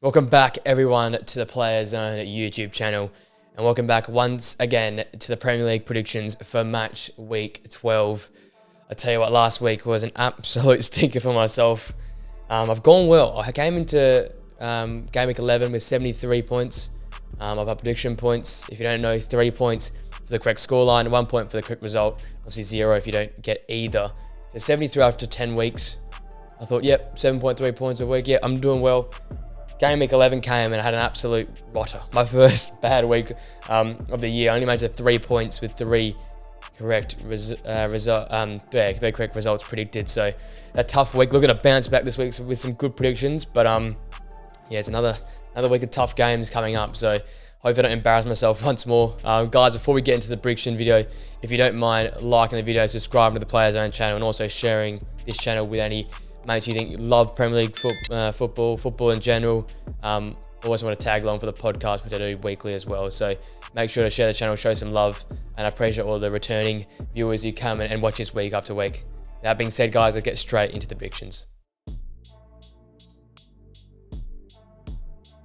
Welcome back, everyone, to the Player Zone YouTube channel, and welcome back once again to the Premier League predictions for match week 12. I tell you what, last week was an absolute stinker for myself. I've gone well. I came into game week 11 with 73 points. I've had prediction points. If you don't know, 3 points for the correct scoreline, 1 point for the correct result. Obviously 0 if you don't get either. So 73 after 10 weeks. I thought, yep, 7.3 points a week. Yeah, I'm doing well. Game week 11 came and I had an absolute rotter. My first bad week of the year. I only managed 3 points with three correct correct results predicted. So a tough week. Looking to bounce back this week with some good predictions. But yeah, it's another week of tough games coming up. So hopefully I don't embarrass myself once more. Guys, before we get into the prediction video, if you don't mind liking the video, subscribing to the Player Zone channel, and also sharing this channel with any mates you think love Premier League football in general. Always want to tag along for the podcast, which I do weekly as well. So make sure to share the channel, show some love, and I appreciate all the returning viewers who come and watch this week after week. That being said, guys, let's get straight into the predictions.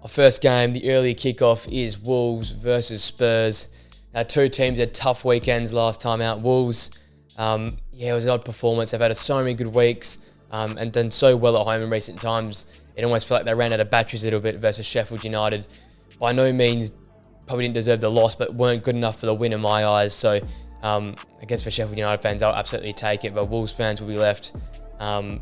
Our first game, the early kickoff, is Wolves versus Spurs. Now, two teams had tough weekends last time out. Wolves, it was an odd performance. They've had so many good weeks. And done so well at home in recent times. It almost felt like they ran out of batteries a little bit versus Sheffield United. By no means probably didn't deserve the loss, but weren't good enough for the win in my eyes. So I guess for Sheffield United fans, they'll absolutely take it, but Wolves fans will be left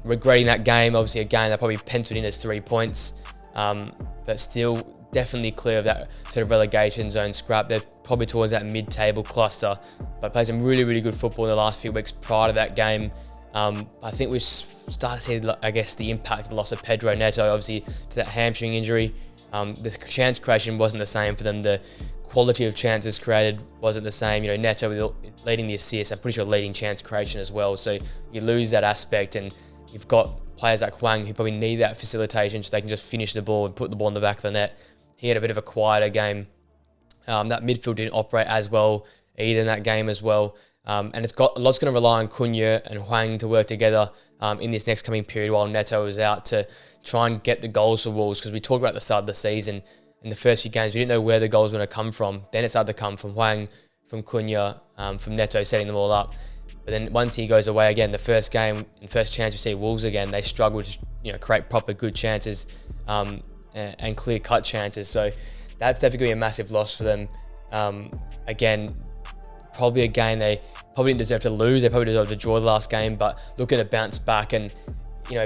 regretting that game. Obviously a game they probably penciled in as 3 points, but still definitely clear of that sort of relegation zone scrap. They're probably towards that mid-table cluster, but played some really, really good football in the last few weeks prior to that game. I think we've started to see, I guess, the impact of the loss of Pedro Neto, obviously, to that hamstring injury. The chance creation wasn't the same for them. The quality of chances created wasn't the same. You know, Neto leading the assists, I'm pretty sure leading chance creation as well. So you lose that aspect, and you've got players like Hwang who probably need that facilitation so they can just finish the ball and put the ball in the back of the net. He had a bit of a quieter game. That midfield didn't operate as well either in that game as well. And it's got a lot's going to rely on Cunha and Hwang to work together in this next coming period while Neto is out to try and get the goals for Wolves, because we talked about the start of the season. In the first few games, we didn't know where the goals were going to come from. Then it started to come from Hwang, from Cunha, from Neto setting them all up. But then once he goes away again, the first game and first chance we see Wolves again, they struggle to create proper good chances and clear-cut chances. So that's definitely going to be a massive loss for them. Again, probably a game they probably didn't deserve to lose. They probably deserved to draw the last game, but looking to bounce back. And,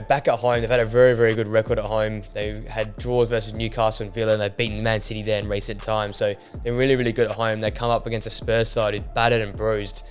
back at home, they've had a very, very good record at home. They've had draws versus Newcastle and Villa, and they've beaten Man City there in recent times. So they're really, really good at home. They come up against a Spurs side who's battered and bruised.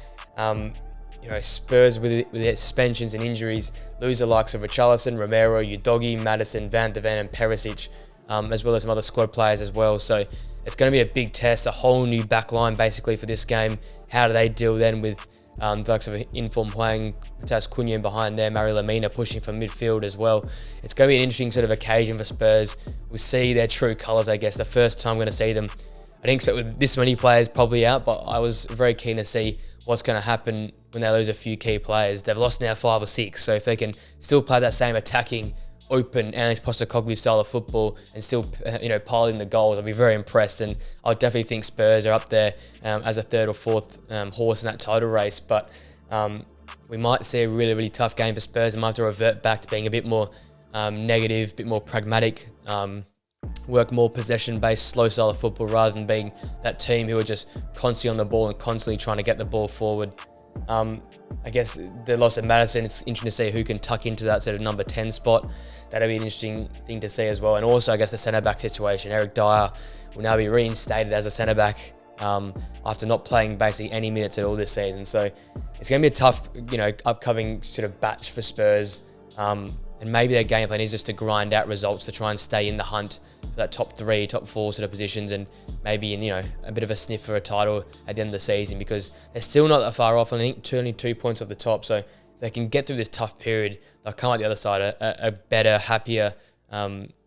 Spurs with their suspensions and injuries lose the likes of Richarlison, Romero, Udogie, Maddison, Van de Ven, and Perisic, as well as some other squad players as well. So it's going to be a big test, a whole new back line basically for this game. How do they deal then with the likes of informed Hwang, Matheus Cunha behind there, Mari Lamina pushing from midfield as well. It's going to be an interesting sort of occasion for Spurs. We'll see their true colours, I guess, the first time I'm going to see them. I didn't expect with this many players probably out, but I was very keen to see what's going to happen when they lose a few key players. They've lost now 5 or 6, so if they can still play that same attacking, open Alex Postecoglou style of football and still pile in the goals, I'll be very impressed. And I definitely think Spurs are up there as a third or fourth horse in that title race. But we might see a really, really tough game for Spurs and might have to revert back to being a bit more negative, a bit more pragmatic, work more possession-based, slow style of football rather than being that team who are just constantly on the ball and constantly trying to get the ball forward. I guess the loss of Maddison, it's interesting to see who can tuck into that sort of number 10 spot. That'll be an interesting thing to see as well. And also, I guess, the centre-back situation. Eric Dyer will now be reinstated as a centre-back after not playing basically any minutes at all this season. So it's going to be a tough, upcoming sort of batch for Spurs. And maybe their game plan is just to grind out results to try and stay in the hunt for that top 3, top 4 sort of positions, and maybe in a bit of a sniff for a title at the end of the season, because they're still not that far off. I think only 2 points off the top. So if they can get through this tough period, they'll come out the other side a better, happier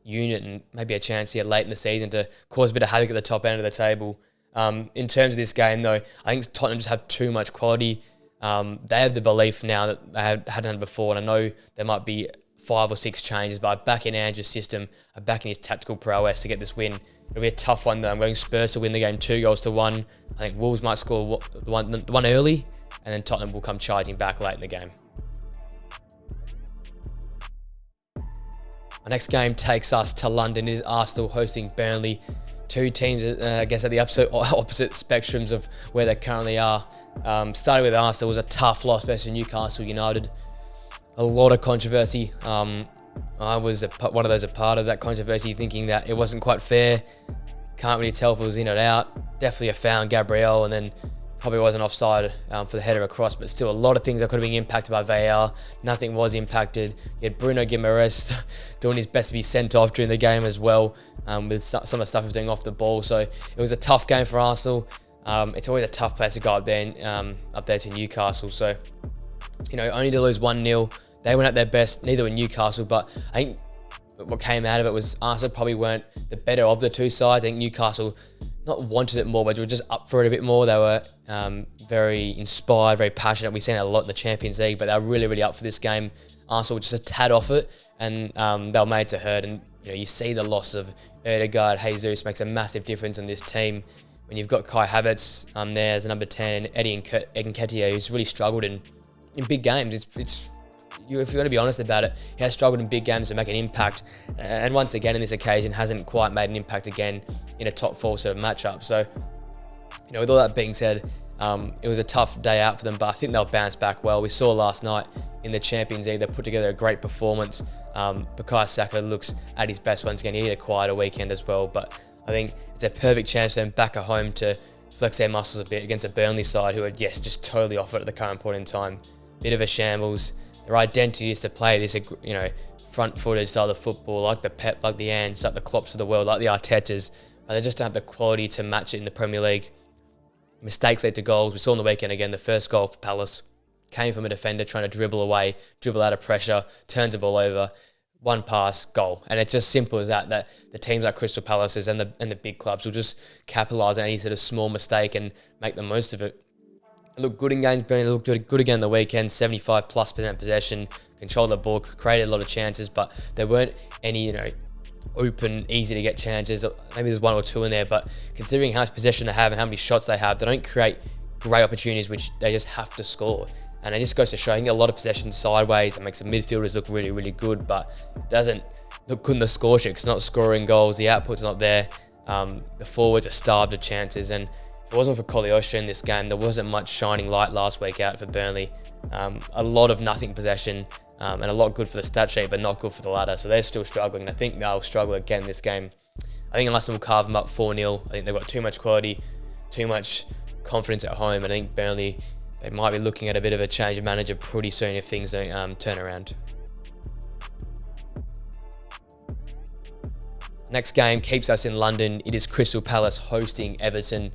unit, and maybe a chance here late in the season to cause a bit of havoc at the top end of the table. In terms of this game, though, I think Tottenham just have too much quality. They have the belief now that they hadn't had before, and I know there might be 5 or 6 changes, but I back in Andrew's system, I back in his tactical prowess to get this win. It'll be a tough one though. I'm going Spurs to win the game 2-1. I think Wolves might score the one early, and then Tottenham will come charging back late in the game. Our next game takes us to London. It is Arsenal hosting Burnley. Two teams, I guess, at the opposite spectrums of where they currently are. Starting with Arsenal, was a tough loss versus Newcastle United. A lot of controversy. I was one of those a part of that controversy, thinking that it wasn't quite fair. Can't really tell if it was in or out. Definitely a foul on Gabriel, and then probably wasn't offside for the header across, but still a lot of things that could have been impacted by VAR. Nothing was impacted. You had Bruno Guimaraes doing his best to be sent off during the game as well, with some of the stuff he was doing off the ball. So it was a tough game for Arsenal. It's always a tough place to go up there to Newcastle. So, only to lose 1-0. They went at their best, neither were Newcastle, but I think what came out of it was Arsenal probably weren't the better of the two sides. I think Newcastle not wanted it more, but were just up for it a bit more. They were very inspired, very passionate. We've seen that a lot in the Champions League, but they were really, really up for this game. Arsenal were just a tad off it, and they were made to hurt. And you see the loss of Ødegaard, Jesus makes a massive difference in this team. When you've got Kai Havertz there as a number 10, Eddie Nketiah, who's really struggled in big games. If you're going to be honest about it, he has struggled in big games to make an impact, and once again in this occasion hasn't quite made an impact again in a top 4 sort of matchup. So, with all that being said, it was a tough day out for them, but I think they'll bounce back well. We saw last night in the Champions League, they put together a great performance. Bukayo Saka looks at his best once again. He had a quieter weekend as well, but I think it's a perfect chance for them back at home to flex their muscles a bit against a Burnley side who are, just totally off it at the current point in time. Bit of a shambles. Their identity is to play this, front-footed style of football, like the Pep, like the Ange, like the Klopps of the world, like the Artetas, but they just don't have the quality to match it in the Premier League. Mistakes lead to goals. We saw on the weekend again, the first goal for Palace came from a defender trying to dribble out of pressure, turns the ball over, one pass, goal. And it's just simple as that the teams like Crystal Palaces and the big clubs will just capitalise on any sort of small mistake and make the most of it. It looked good in games. Burnley looked good again the weekend. 75+% possession, controlled the ball, created a lot of chances, but there weren't any open, easy to get chances. Maybe there's 1 or 2 in there, but considering how much possession they have and how many shots they have, they don't create great opportunities, which they just have to score. And it just goes to show, I think a lot of possession sideways. It makes the midfielders look really, really good, but it doesn't look good in the score sheet because it's not scoring goals. The output's not there. The forwards are starved of chances, and if it wasn't for Koleosha in this game, there wasn't much shining light last week out for Burnley. A lot of nothing possession, and a lot good for the stat sheet, but not good for the ladder. So they're still struggling. I think they'll struggle again in this game. I think Aston will carve them up 4-0. I think they've got too much quality, too much confidence at home. And I think Burnley, they might be looking at a bit of a change of manager pretty soon if things don't turn around. Next game keeps us in London. It is Crystal Palace hosting Everton.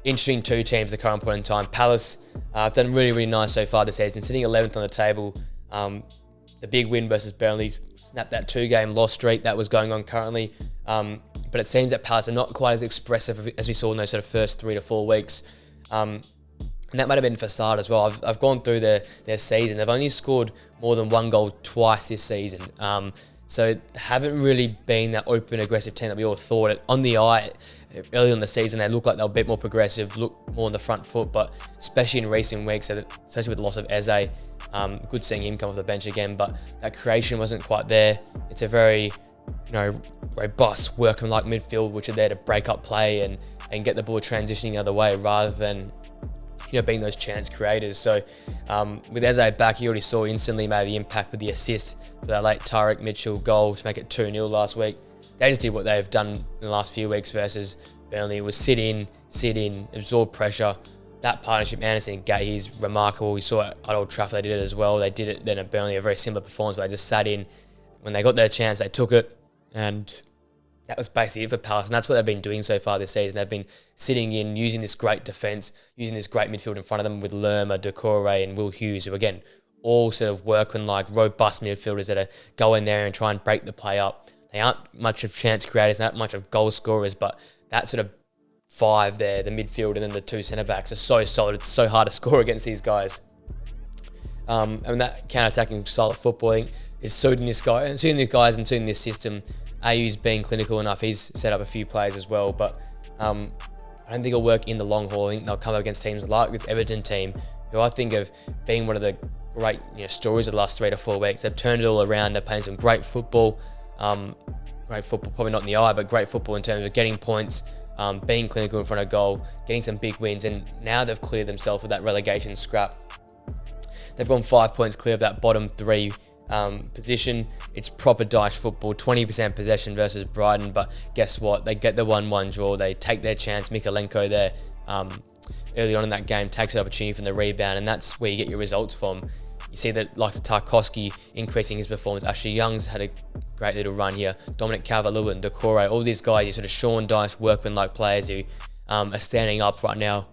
Interesting two teams at the current point in time. Palace have done really, really nice so far this season, sitting 11th on the table. The big win versus Burnley snapped that 2-game loss streak that was going on currently. But it seems that Palace are not quite as expressive as we saw in those sort of first 3 to 4 weeks. And that might have been facade as well. I've gone through their season. They've only scored more than 1 goal twice this season. So they haven't really been that open, aggressive team that we all thought. On the eye, early in the season, they looked like they were a bit more progressive, looked more on the front foot, but especially in recent weeks, especially with the loss of Eze, good seeing him come off the bench again, but that creation wasn't quite there. It's a very, robust, workman-like midfield, which are there to break up play and get the ball transitioning the other way rather than being those chance creators. So with Eze back, you already saw instantly made the impact with the assist for that late Tyreek Mitchell goal to make it 2-0 last week. They just did what they've done in the last few weeks versus Burnley. It was sit in, absorb pressure. That partnership, Anderson and Gay, is remarkable. We saw it at Old Trafford, they did it as well. They did it then at Burnley, a very similar performance where they just sat in. When they got their chance, they took it, and that was basically it for Palace. And that's what they've been doing so far this season. They've been sitting in, using this great defence, using this great midfield in front of them with Lerma, Decore and Will Hughes, who again, all sort of workman-like, robust midfielders that go in there and try and break the play up. They aren't much of chance creators, not much of goal scorers, but that sort of 5 there, the midfield and then the 2 centre-backs are so solid. It's so hard to score against these guys. And that counter-attacking style of football, I think, is suiting this guy and suiting these guys and suiting this system. AU's being clinical enough. He's set up a few plays as well, but I don't think it'll work in the long haul. I think they'll come up against teams like this Everton team, who I think of being one of the great stories of the last 3 to 4 weeks. They've turned it all around. They're playing some great football. Great football, probably not in the eye, but great football in terms of getting points, being clinical in front of goal, getting some big wins, and now they've cleared themselves with that relegation scrap. They've gone 5 points clear of that bottom 3 position. It's proper dice football, 20% possession versus Brighton, but guess what? They get the 1-1 draw. They take their chance. Mikalenko there early on in that game takes an opportunity from the rebound, and that's where you get your results from. You see that like the Tarkowski increasing his performance. Ashley Young's had a great little run here. Dominic Calvert-Lewin, Decore, all these guys, these sort of Sean Dyche workman-like players who are standing up right now.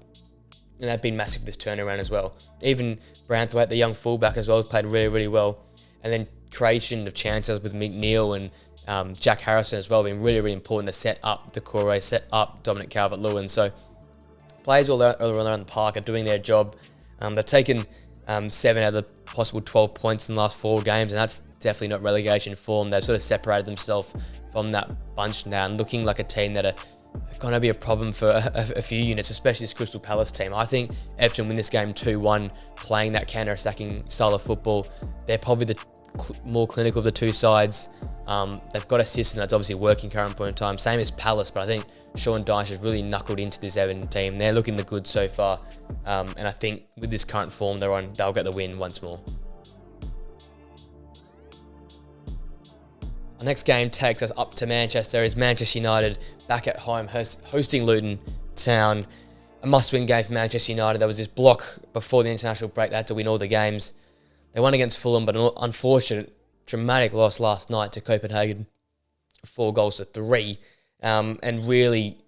And they've been massive for this turnaround as well. Even Branthwaite, the young fullback as well, has played really, really well. And then creation of chances with McNeil and Jack Harrison as well, been really, really important to set up Decore, set up Dominic Calvert-Lewin. So players all around the park are doing their job. They've taken 7 out of the possible 12 points in the last 4 games, and that's definitely not relegation form. They've sort of separated themselves from that bunch now and looking like a team that are going to be a problem for a few units, especially this Crystal Palace team. I think Everton win this game 2-1, playing that counter-attacking style of football. They're probably the more clinical of the two sides. They've got a system that's obviously working current point in time, same as Palace, but I think Sean Dyche has really knuckled into this Everton team. They're looking the good so far, and I think with this current form they're on, they'll get the win once more. Our next game takes us up to Manchester. Is Manchester United back at home hosting Luton Town. A must-win game for Manchester United. There was this block before the international break. They had to win all the games. They won against Fulham, but an unfortunate, dramatic loss last night to Copenhagen, 4-3, and really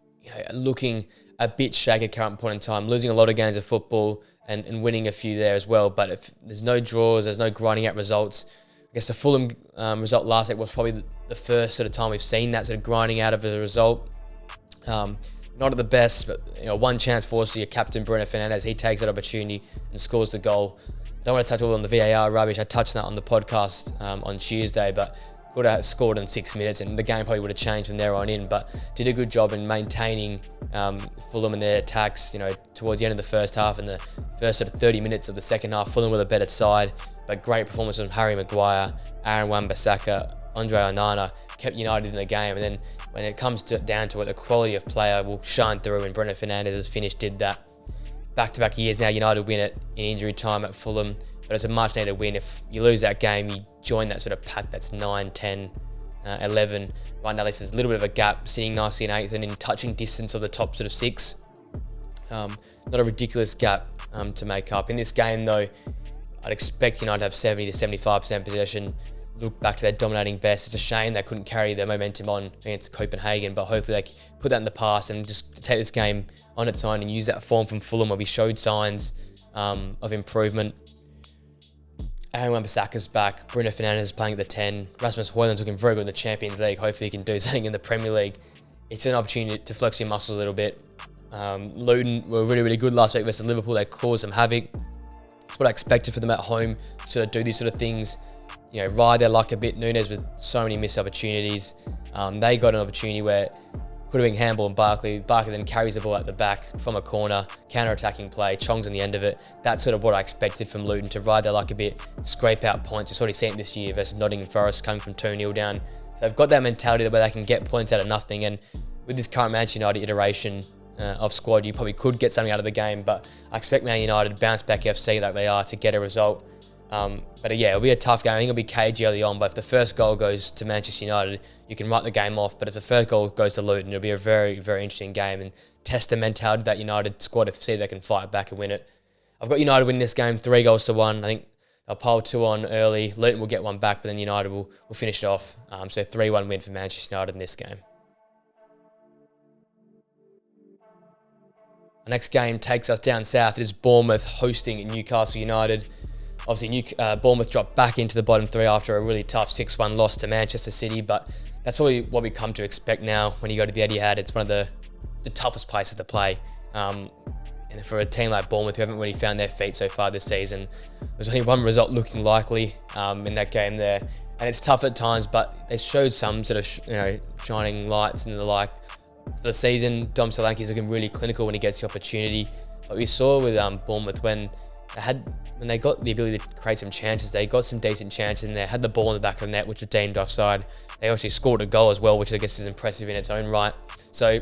looking a bit shaky at current point in time, losing a lot of games of football and winning a few there as well. But if there's no draws, there's no grinding out results. I guess the Fulham result last week was probably the first sort of time we've seen that sort of grinding out of a result. Not at the best, but one chance for your captain Bruno Fernandes. He takes that opportunity and scores the goal. Don't want to touch all on the VAR rubbish. I touched on that on the podcast on Tuesday, but could have scored in 6 minutes and the game probably would have changed from there on in, but did a good job in maintaining Fulham and their attacks, towards the end of the first half and the first sort of 30 minutes of the second half. Fulham were the better side, but great performance from Harry Maguire, Aaron Wan-Bissaka, Andre Onana kept United in the game. And then when it comes down to it, the quality of player will shine through, and Bruno Fernandes has did that. Back-to-back years now, United win it in injury time at Fulham, but it's a much-needed win. If you lose that game, you join that sort of pack that's 9, 10, 11. Right now, there's a little bit of a gap, sitting nicely in 8th and in touching distance of the top sort of 6. Not a ridiculous gap to make up. In this game, though, I'd expect United to have 70 to 75% possession. Look back to their dominating best. It's a shame they couldn't carry their momentum on against Copenhagen, but hopefully they put that in the past and just take this game on its own and use that form from Fulham where we showed signs of improvement. Aaron Wan-Bissaka's back. Bruno Fernandes is playing at the 10. Rasmus Højlund's looking very good in the Champions League. Hopefully he can do something in the Premier League. It's an opportunity to flex your muscles a little bit. Luton were really, really good last week versus Liverpool. They caused some havoc. That's what I expected for them at home, to sort of do these sort of things. Ride their luck a bit. Nunes with so many missed opportunities. They got an opportunity where could have been handball and Barkley. Barkley then carries the ball at the back from a corner, counter-attacking play, Chong's on the end of it. That's sort of what I expected from Luton, to ride their luck a bit, scrape out points. We've already seen it this year versus Nottingham Forest, coming from 2-0 down. So they've got that mentality where they can get points out of nothing, and with this current Manchester United iteration of squad, you probably could get something out of the game, but I expect Man United to bounce back FC like they are to get a result. But yeah, it'll be a tough game. I think it'll be cagey early on, but if the first goal goes to Manchester United, you can write the game off. But if the first goal goes to Luton, it'll be a very, very interesting game and test the mentality of that United squad to see if they can fight back and win it. I've got United winning this game 3-1. I think they'll pile 2 on early. Luton will get one back, but then United will finish it off. So 3-1 win for Manchester United in this game. The next game takes us down south. It is Bournemouth hosting Newcastle United. Obviously, Bournemouth dropped back into the bottom 3 after a really tough 6-1 loss to Manchester City, but that's what we come to expect now when you go to the Etihad. It's one of the toughest places to play. And for a team like Bournemouth, who haven't really found their feet so far this season, there's only one result looking likely in that game there. And it's tough at times, but they showed some sort of shining lights and the like. For the season, Dom Solanke's looking really clinical when he gets the opportunity. But we saw with Bournemouth when they got the ability to create some chances, they got some decent chances and they had the ball in the back of the net, which was deemed offside. They actually scored a goal as well, which I guess is impressive in its own right. So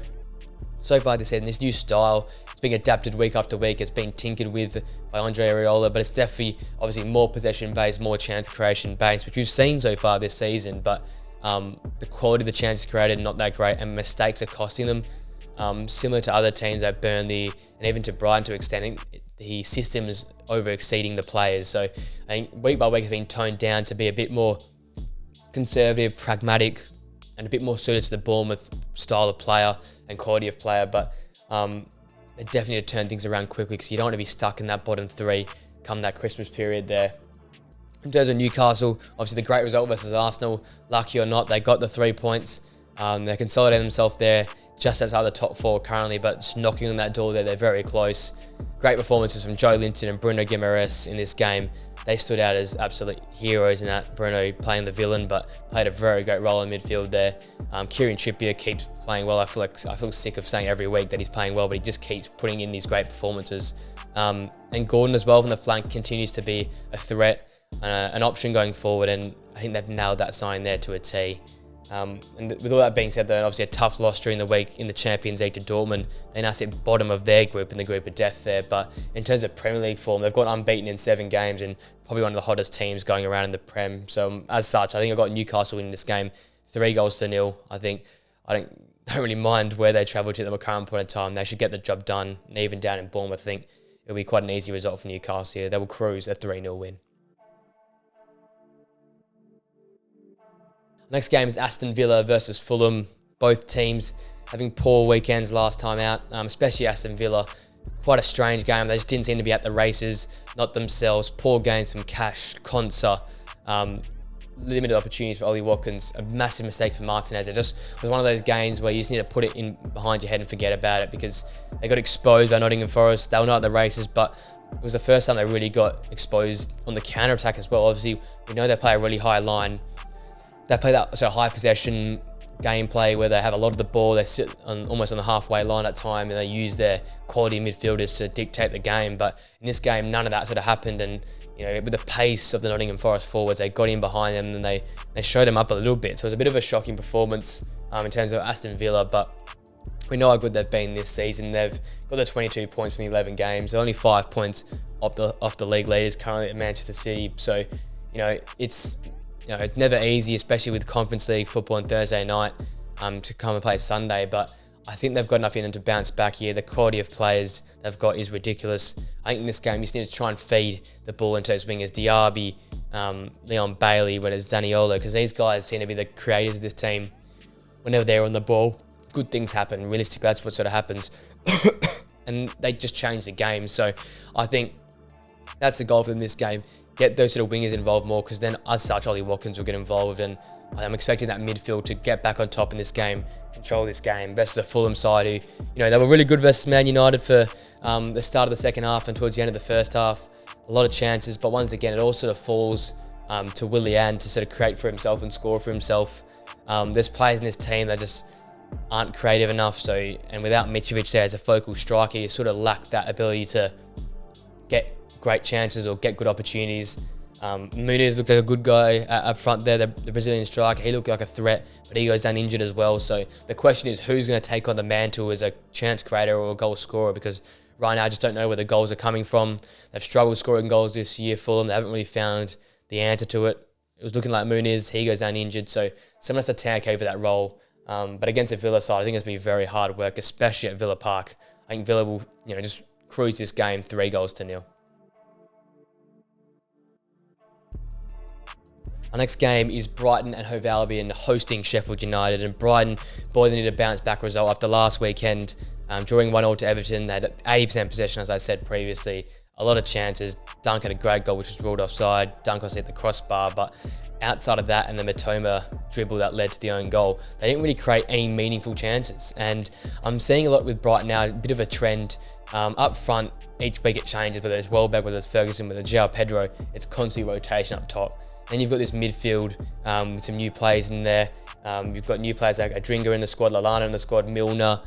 far this season, this new style, it's being adapted week after week. It's being tinkered with by Andre Areola, but it's definitely obviously more possession-based, more chance creation-based, which we've seen so far this season. But the quality of the chances created, not that great, and mistakes are costing them. Similar to other teams like Burnley and even to Brighton to extending the systems over exceeding the players. So I think week by week it's been toned down to be a bit more conservative, pragmatic, and a bit more suited to the Bournemouth style of player and quality of player. But they definitely need to turn things around quickly because you don't want to be stuck in that bottom three come that Christmas period there. In terms of Newcastle, obviously the great result versus Arsenal. Lucky or not, they got the 3 points. They consolidated themselves there just outside the top four currently, but just knocking on that door there, they're very close. Great performances from Joe Linton and Bruno Guimaraes in this game. They stood out as absolute heroes in that. Bruno playing the villain, but played a very great role in midfield there. Kieran Trippier keeps playing well. I feel sick of saying every week that he's playing well, but he just keeps putting in these great performances. And Gordon as well from the flank continues to be a threat, an option going forward, and I think they've nailed that sign there to a T. And with all that being said, though, obviously a tough loss during the week in the Champions League to Dortmund. They now sit bottom of their group in the group of death there. But in terms of Premier League form, they've got unbeaten in 7 games and probably one of the hottest teams going around in the Prem. So as such, I think I've got Newcastle winning this game 3-0. I don't really mind where they travel to at the current point in time. They should get the job done. And even down in Bournemouth, I think it'll be quite an easy result for Newcastle here. They will cruise a 3-0 win. Next game is Aston Villa versus Fulham. Both teams having poor weekends last time out, especially Aston Villa. Quite a strange game. They just didn't seem to be at the races, not themselves. Poor games from Cash, Konsa, limited opportunities for Ollie Watkins. A massive mistake for Martinez. It just was one of those games where you just need to put it in behind your head and forget about it because they got exposed by Nottingham Forest. They were not at the races, but it was the first time they really got exposed on the counter-attack as well. Obviously, we know they play a really high line. They play that sort of high possession gameplay where they have a lot of the ball. They sit almost on the halfway line at time, and they use their quality midfielders to dictate the game. But in this game, none of that sort of happened. And with the pace of the Nottingham Forest forwards, they got in behind them and they showed them up a little bit. So it was a bit of a shocking performance in terms of Aston Villa. But we know how good they've been this season. They've got the 22 points from the 11 games. They're only 5 points off the league leaders currently at Manchester City. So it's never easy, especially with Conference League football on Thursday night, to come and play Sunday. But I think they've got enough in them to bounce back here. The quality of players they've got is ridiculous. I think in this game, you just need to try and feed the ball into those wingers, Diaby, Leon Bailey, whether it's Zaniolo, because these guys seem to be the creators of this team. Whenever they're on the ball, good things happen. Realistically, that's what sort of happens. And they just change the game. So I think that's the goal for them this game. Get those sort of wingers involved more, because then as such Ollie Watkins will get involved, and I'm expecting that midfield to get back on top in this game, control this game versus a Fulham side who, they were really good versus Man United for the start of the second half and towards the end of the first half. A lot of chances, but once again it all sort of falls to Willian to sort of create for himself and score for himself. There's players in this team that just aren't creative enough, and without Mitrovic there as a focal striker, you sort of lack that ability to get great chances or get good opportunities. Muniz looked like a good guy up front there, the Brazilian striker. He looked like a threat, but he goes down injured as well. So the question is, who's going to take on the mantle as a chance creator or a goal scorer? Because right now I just don't know where the goals are coming from. They've struggled scoring goals this year, Fulham. They haven't really found the answer to it. It was looking like Muniz. He goes down injured, so someone has to take over that role. But against the Villa side, I think it's going to be very hard work, especially at Villa Park. I think Villa will just cruise this game 3-0. Our next game is Brighton and Hove Albion hosting Sheffield United. And Brighton, boy, they need a bounce back result after last weekend. Drawing 1-1 to Everton, they had 80% possession, as I said previously. A lot of chances. Dunk had a great goal, which was ruled offside. Dunk also hit the crossbar, but outside of that and the Matoma dribble that led to the own goal, they didn't really create any meaningful chances. And I'm seeing a lot with Brighton now, a bit of a trend Up front, each week it changes, whether it's Welbeck, whether it's Ferguson, whether it's João Pedro, it's constantly rotation up top. Then you've got this midfield with some new players in there. You've got new players like Adringa in the squad, Lallana in the squad, Milner.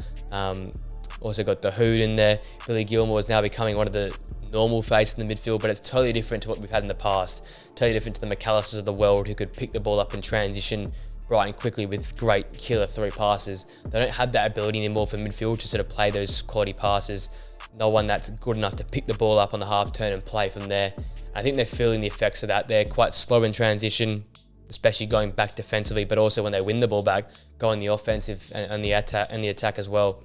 Also got the Hood in there. Billy Gilmore is now becoming one of the normal faces in the midfield, but it's totally different to what we've had in the past. Totally different to the McAllisters of the world who could pick the ball up and transition Brighton quickly with great killer through passes. They don't have that ability anymore for midfield to sort of play those quality passes. No one that's good enough to pick the ball up on the half turn and play from there. I think they're feeling the effects of that. They're quite slow in transition, especially going back defensively, but also when they win the ball back, going the offensive and the attack as well.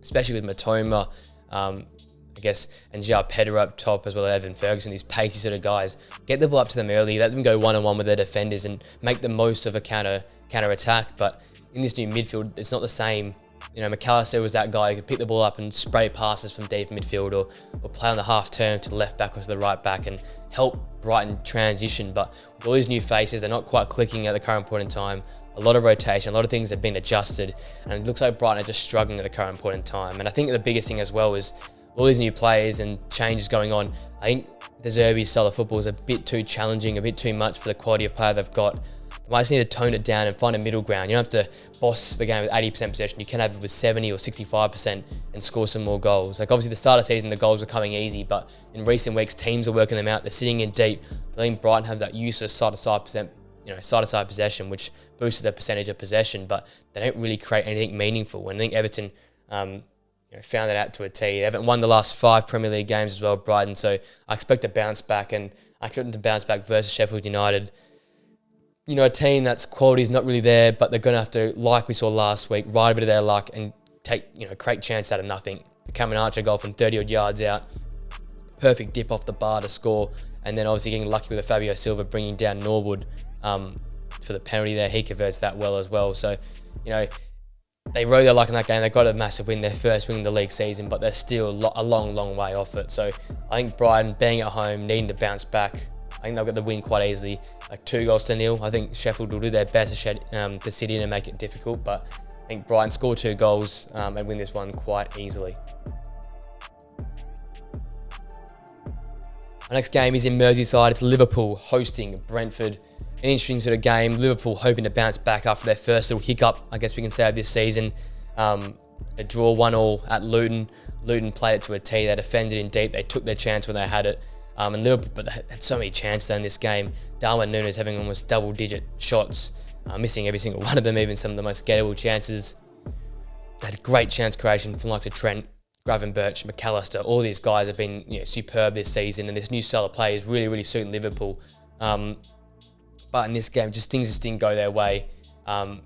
Especially with Matoma, I guess, and João Pedro up top, as well as Evan Ferguson, these pacey sort of guys. Get the ball up to them early, let them go one-on-one with their defenders and make the most of a counter attack. But in this new midfield, it's not the same. You know, McAllister was that guy who could pick the ball up and spray passes from deep midfield or play on the half turn to the left back or to the right back and help Brighton transition. But with all these new faces, they're not quite clicking at the current point in time. A lot of rotation, a lot of things have been adjusted, and it looks like Brighton are just struggling at the current point in time. And I think the biggest thing as well is all these new players and changes going on. I think De Zerbi's style of football is a bit too challenging, a bit too much for the quality of player they've got. They might just need to tone it down and find a middle ground. You don't have to boss the game with 80% possession. You can have it with 70 or 65% and score some more goals. Like obviously the start of the season, the goals are coming easy, but in recent weeks, teams are working them out. They're sitting in deep. They're letting Brighton have that useless side-to-side possession, which boosts their percentage of possession, but they don't really create anything meaningful. And I think Everton found that out to a T. They haven't won the last 5 Premier League games as well, Brighton, so I expect to bounce back, and I expect them to bounce back versus Sheffield United. You know, a team that's quality is not really there, but they're going to have to, like we saw last week, ride a bit of their luck and create chance out of nothing. The Cameron Archer goal from 30-odd yards out, perfect dip off the bar to score, and then obviously getting lucky with a Fabio Silva bringing down Norwood for the penalty there. He converts that well as well. So, they rode their luck in that game. They got a massive win, their first win in the league season, but they're still a long way off it. So I think Brighton being at home, needing to bounce back, I think they'll get the win quite easily, like 2-0. I think Sheffield will do their best to sit in and make it difficult, but I think Brighton score 2 goals and win this one quite easily. Our next game is in Merseyside. It's Liverpool hosting Brentford. An interesting sort of game. Liverpool hoping to bounce back after their first little hiccup, I guess we can say, of this season. A draw 1-1 at Luton. Luton played it to a T. They defended in deep. They took their chance when they had it. And Liverpool, but they had so many chances in this game. Darwin Núñez having almost double-digit shots, missing every single one of them, even some of the most gettable chances. They had great chance creation from likes of Trent, Gravenberch, McAllister. All these guys have been superb this season, and this new style of play is really suiting Liverpool. But in this game, things just didn't go their way.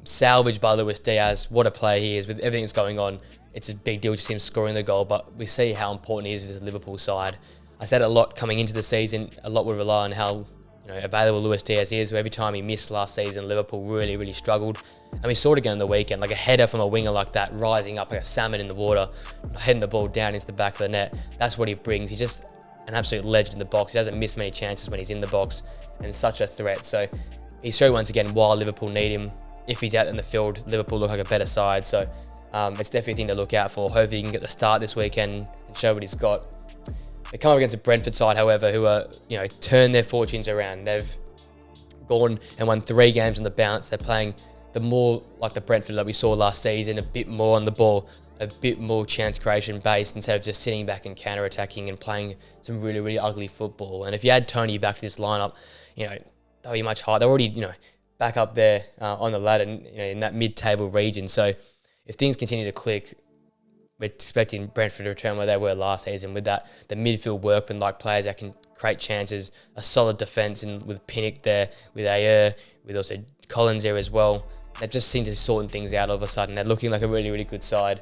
Salvaged by Luis Diaz. What a player he is. With everything that's going on, it's a big deal to see him scoring the goal, but we see how important he is with the Liverpool side. I said a lot coming into the season. A lot would rely on how available Luis Diaz is. Every time he missed last season, Liverpool really struggled. And we saw it again on the weekend, like a header from a winger like that, rising up like a salmon in the water, heading the ball down into the back of the net. That's what he brings. He's just an absolute legend in the box. He doesn't miss many chances when he's in the box, and such a threat. So he showed once again why Liverpool need him. If he's out in the field, Liverpool look like a better side. So it's definitely a thing to look out for. Hopefully he can get the start this weekend and show what he's got. They come up against a Brentford side, however, who are turned their fortunes around. They've gone and won 3 games on the bounce. They're playing the more like the Brentford that we saw last season, a bit more on the ball, a bit more chance creation based instead of just sitting back and counter-attacking and playing some really ugly football. And if you add Tony back to this lineup, they'll be much higher. They're already back up there on the ladder, in that mid-table region. So if things continue to click, we're expecting Brentford to return where they were last season with the midfield workman like players that can create chances, a solid defence with Pinnock there, with Ayer, with also Collins there as well. They just seem to sorting things out all of a sudden. They're looking like a really good side.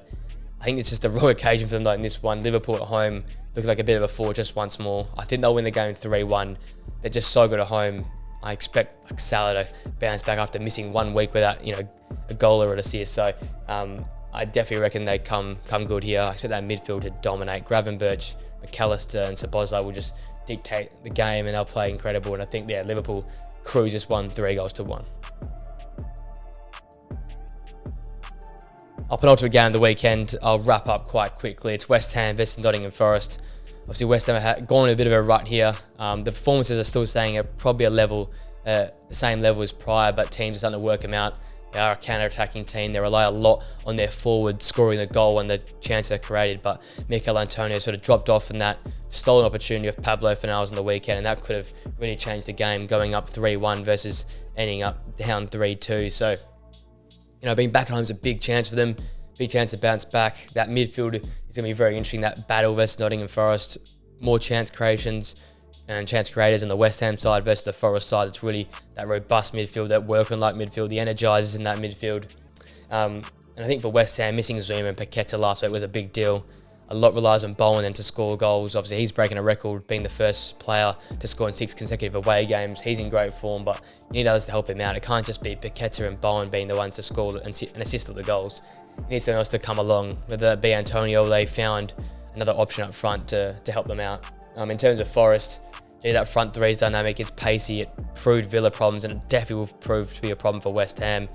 I think it's just a raw occasion for them like in this one. Liverpool at home look like a bit of a fortress once more. I think they'll win the game 3-1. They're just so good at home. I expect Salah to bounce back after missing 1 week without a goal or an assist. So I definitely reckon they come good here. I expect that midfield to dominate. Gravenberch, McAllister and Szoboszlai will just dictate the game, and they'll play incredible. And I think Liverpool cruise just won 3-1. Our penultimate game of the weekend, I'll wrap up quite quickly. It's West Ham versus Nottingham Forest. Obviously, West Ham have gone in a bit of a rut here. The performances are still staying at probably the same level as prior, but teams are starting to work them out. They are a counter-attacking team. They rely a lot on their forward scoring the goal and the chance they're created, but Mikel Antonio sort of dropped off in that stolen opportunity of Pablo Fornals on the weekend, and that could have really changed the game, going up 3-1 versus ending up down 3-2. So, being back at home is a big chance for them, big chance to bounce back. That midfield is going to be very interesting, that battle versus Nottingham Forest. More chance creations and chance creators on the West Ham side versus the Forest side. It's really that robust midfield, that workman-like midfield, the energizers in that midfield. And I think for West Ham, missing Zuma and Paqueta last week was a big deal. A lot relies on Bowen then to score goals. Obviously, he's breaking a record, being the first player to score in 6 consecutive away games. He's in great form, but you need others to help him out. It can't just be Paqueta and Bowen being the ones to score and assist at the goals. You need someone else to come along, whether that be Antonio or they found another option up front to help them out. In terms of Forest, that front three is dynamic, it's pacey, it proved Villa problems, and it definitely will prove to be a problem for West Ham.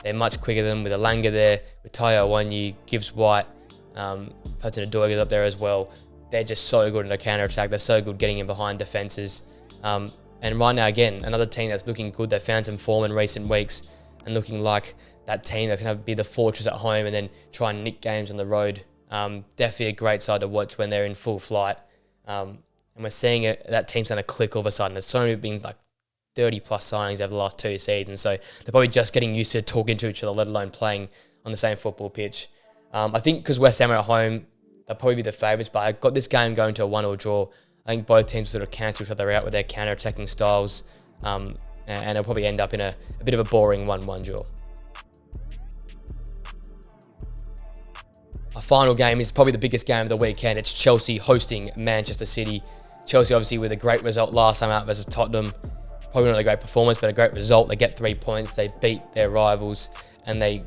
They're much quicker than them, with Alanga there, with Tayo Awanyi, Gibbs White, Hudson Odoi up there as well. They're just so good in the counter-attack. They're so good getting in behind defences. And right now, again, another team that's looking good. They've found some form in recent weeks and looking like that team that can be the fortress at home and then try and nick games on the road. Definitely a great side to watch when they're in full flight. And we're seeing that team's starting to click all of a sudden. There's so many been like 30 plus signings over the last 2 seasons. So they're probably just getting used to talking to each other, let alone playing on the same football pitch. I think because West Ham are at home, they'll probably be the favourites, but I got this game going to a 1-1 draw. I think both teams sort of cancel each other out with their counter-attacking styles, and it'll probably end up in a bit of a boring 1-1 draw. Our final game is probably the biggest game of the weekend. It's Chelsea hosting Manchester City. Chelsea obviously with a great result last time out versus Tottenham. Probably not a great performance, but a great result. They get 3 points. They beat their rivals, and they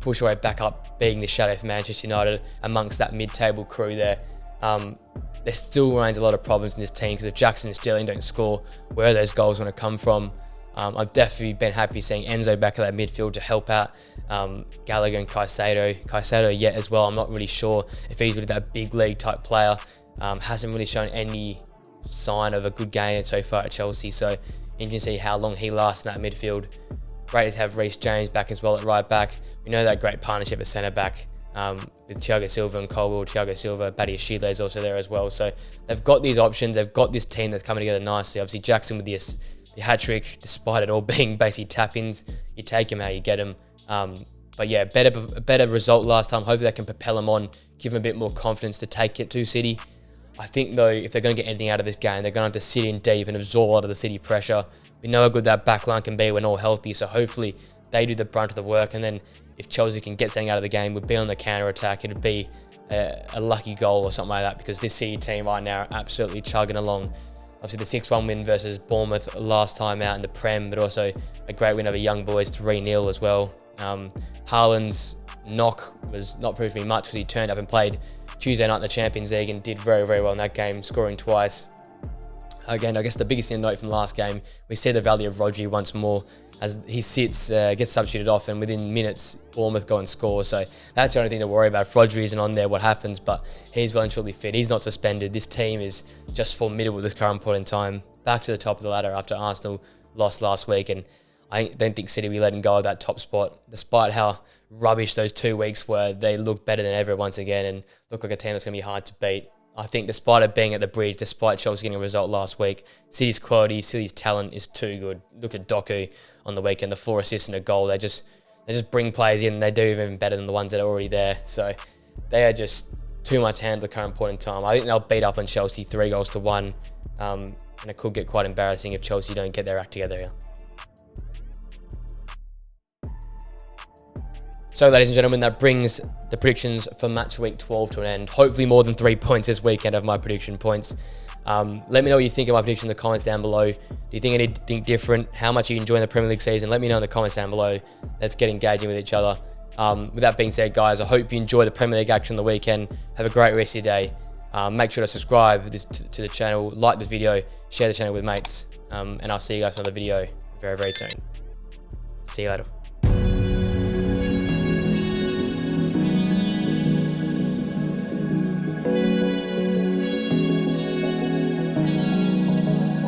push their way back up, being the shadow for Manchester United amongst that mid-table crew there. There still remains a lot of problems in this team, because if Jackson and Sterling don't score, where are those goals going to come from? I've definitely been happy seeing Enzo back at that midfield to help out Gallagher and Caicedo yet as well. I'm not really sure if he's really that big league type player. Hasn't really shown any sign of a good game so far at Chelsea, so you can see how long he lasts in that midfield. Great to have Reece James back as well at right back. We know that great partnership at centre back with Thiago Silva and Colwill. Thiago Silva, Badiashile is also there as well. So they've got these options. They've got this team that's coming together nicely. Obviously Jackson with the hat-trick, despite it all being basically tap-ins. You take him how you get him. But yeah, better result last time. Hopefully that can propel him on, give him a bit more confidence to take it to City. I think though, if they're going to get anything out of this game, they're going to have to sit in deep and absorb a lot of the City pressure. We know how good that back line can be when all healthy, so hopefully they do the brunt of the work, and then if Chelsea can get something out of the game, would be on the counter-attack. It'd be a lucky goal or something like that, because this City team right now are absolutely chugging along. Obviously the 6-1 win versus Bournemouth last time out in the Prem, but also a great win over Young Boys 3-0 as well. Haaland's knock was not proved to be much, because he turned up and played Tuesday night in the Champions League and did very, very well in that game, scoring twice. Again, I guess the biggest note from last game, we see the value of Rodri once more, as he sits, gets substituted off, and within minutes, Bournemouth go and score. So that's the only thing to worry about. If Rodri isn't on there, what happens? But he's well and truly fit. He's not suspended. This team is just formidable at this current point in time. Back to the top of the ladder after Arsenal lost last week, and I don't think City will be letting go of that top spot, despite how rubbish those 2 weeks were. They look better than ever once again and look like a team that's going to be hard to beat. I think despite it being at the bridge, despite Chelsea getting a result last week, City's quality, City's talent is too good. Look at Doku on the weekend, the 4 assists and a goal. They just bring players in, and they do even better than the ones that are already there. So they are just too much hand at the current point in time. I think they'll beat up on Chelsea 3-1, and it could get quite embarrassing if Chelsea don't get their act together here. So, ladies and gentlemen, that brings the predictions for match week 12 to an end. Hopefully more than 3 points this weekend of my prediction points. Let me know what you think of my prediction in the comments down below. Do you think anything different? How much are you enjoying the Premier League season? Let me know in the comments down below. Let's get engaging with each other. With that being said, guys, I hope you enjoy the Premier League action on the weekend. Have a great rest of your day. Make sure to subscribe to the channel, like the video, share the channel with mates, and I'll see you guys on the video very, very soon. See you later.